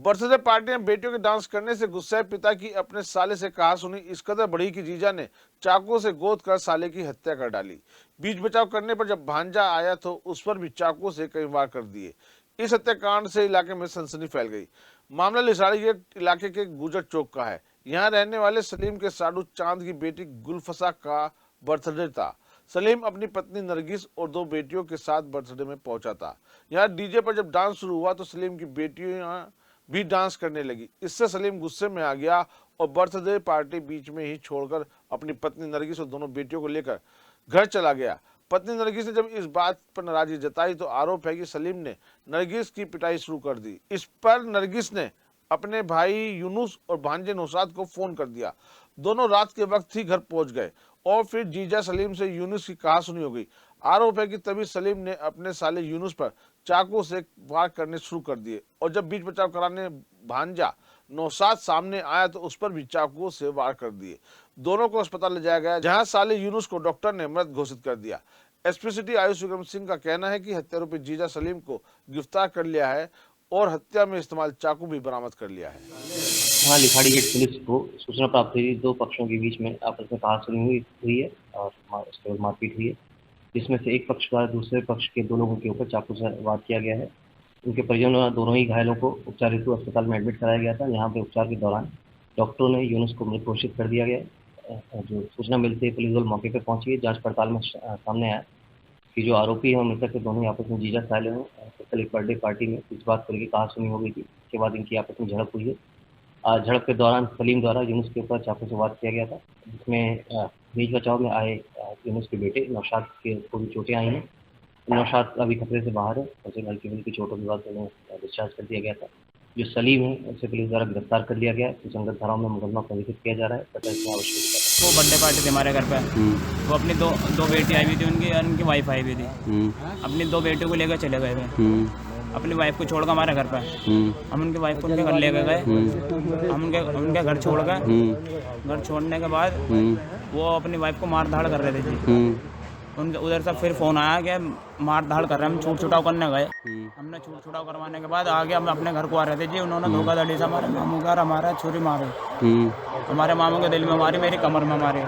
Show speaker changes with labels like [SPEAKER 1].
[SPEAKER 1] Birthday party में बेटियों के डांस करने से गुस्साए पिता की अपने साले से कहा सुनी इस कदर बढ़ी कि जीजा ने चाकू से गोद कर साले की हत्या कर डाली। बीच बचाव करने पर जब भांजा आया तो उस पर भी चाकू से कई वार कर दिए। इस हत्याकांड से इलाके में सनसनी फैल गई। मामला लिसाड़ी गेट इलाके के गुजर चौक का है। यहाँ रहने वाले सलीम के साडू चांद की बेटी गुलफसा का बर्थडे था। सलीम अपनी पत्नी नरगिस और दो बेटियों के साथ बर्थडे में पहुंचा था। यहाँ डीजे पर जब डांस शुरू हुआ तो सलीम की बेटियां भी डांस करने लगी। इससे सलीम गुस्से में आ गया और बर्थडे पार्टी बीच में ही छोड़कर अपनी पत्नी नरगिस और दोनों बेटियों को लेकर घर चला गया। पत्नी नरगिस ने जब इस बात पर नाराजगी जताई तो आरोप है कि सलीम ने नरगिस की पिटाई शुरू कर दी। इस पर नरगिस ने अपने भाई यूनुस और भांजे नौशाद को फोन कर दिया। दोनों रात के वक्त ही घर पहुंच गए और फिर जीजा सलीम से यूनुस की कहासुनी हो गई। आरोप है कि तभी सलीम ने अपने साले यूनुस पर चाकू से वार करने शुरू कर दिए और जब बीच बचाव कराने भांजा नौशाद सामने आया तो उस पर भी चाकू से वार कर दिए। दोनों को अस्पताल ले जाया गया जहां साले यूनुस को डॉक्टर ने मृत घोषित कर दिया। एसपी सिटी आयुष विक्रम सिंह का कहना है कि हत्यारोपी जीजा सलीम को गिरफ्तार कर लिया है और हत्या में इस्तेमाल चाकू भी बरामद कर लिया है।
[SPEAKER 2] हाँ, लिखाड़ी गेट पुलिस को सूचना प्राप्त हुई। दो पक्षों के बीच में आपस में कहासुनी हुई है और उसके बाद मारपीट हुई है, जिसमें से एक पक्ष द्वारा दूसरे पक्ष के दो लोगों के ऊपर चाकू से वार किया गया है। उनके परिजनों दोनों ही घायलों को उपचार हेतु अस्पताल में एडमिट कराया गया था। यहाँ पे उपचार के दौरान डॉक्टरों ने यूनुस को मृत घोषित कर दिया गया। जो सूचना मिलते ही पुलिस दल मौके पर पहुंची है। जांच पड़ताल में सामने आया कि जो आरोपी हैं मृतक के दोनों ही आपस में जीजा साले हैं। कल एक बर्थडे पार्टी में इस बात को लेकर कहासुनी हो गई थी। इसके बाद इनकी आपस में झड़प हुई है। झड़प के दौरान सलीम द्वारा यूनुस के ऊपर चाकू से वार किया गया था, जिसमें बीच बचाव में आए यूनुस के बेटे नौशाद के को भी चोटें आई हैं। नौशाद अभी खतरे से बाहर है। उसे हल्की चोटों के बाद उन्हें डिस्चार्ज कर दिया गया था। जो सलीम है उसे पुलिस द्वारा गिरफ्तार कर लिया गया है। संगत धाराओं में मुकदमा पंजीकृत किया जा रहा है। पता इसमें आवश्यक
[SPEAKER 3] वो बर्थडे पार्टी थी हमारे घर पे। वो अपनी दो बेटी आई हुई थी उनकी और उनकी वाइफ आई हुई थी। अपनी दो बेटियों को लेकर चले गए थे। अपनी वाइफ को छोड़कर हमारे घर पे हम उनकी वाइफ को उनके घर ले गए। हम उनके घर छोड़ गए। घर छोड़ने के बाद वो अपनी वाइफ को मार धाड़ कर रहे थे जी। उनके उधर से फिर फ़ोन आया कि मार धाड़ कर रहे हैं। हम छूट छुटाव करने गए। हमने छूट छुटाव करवाने के बाद आगे हम अपने घर को आ रहे थे जी। उन्होंने धोखाधड़ी से हमारे मामू घर हमारा छुरी मारी। हमारे मामू के दिल में मारी, मेरी कमर में मारी।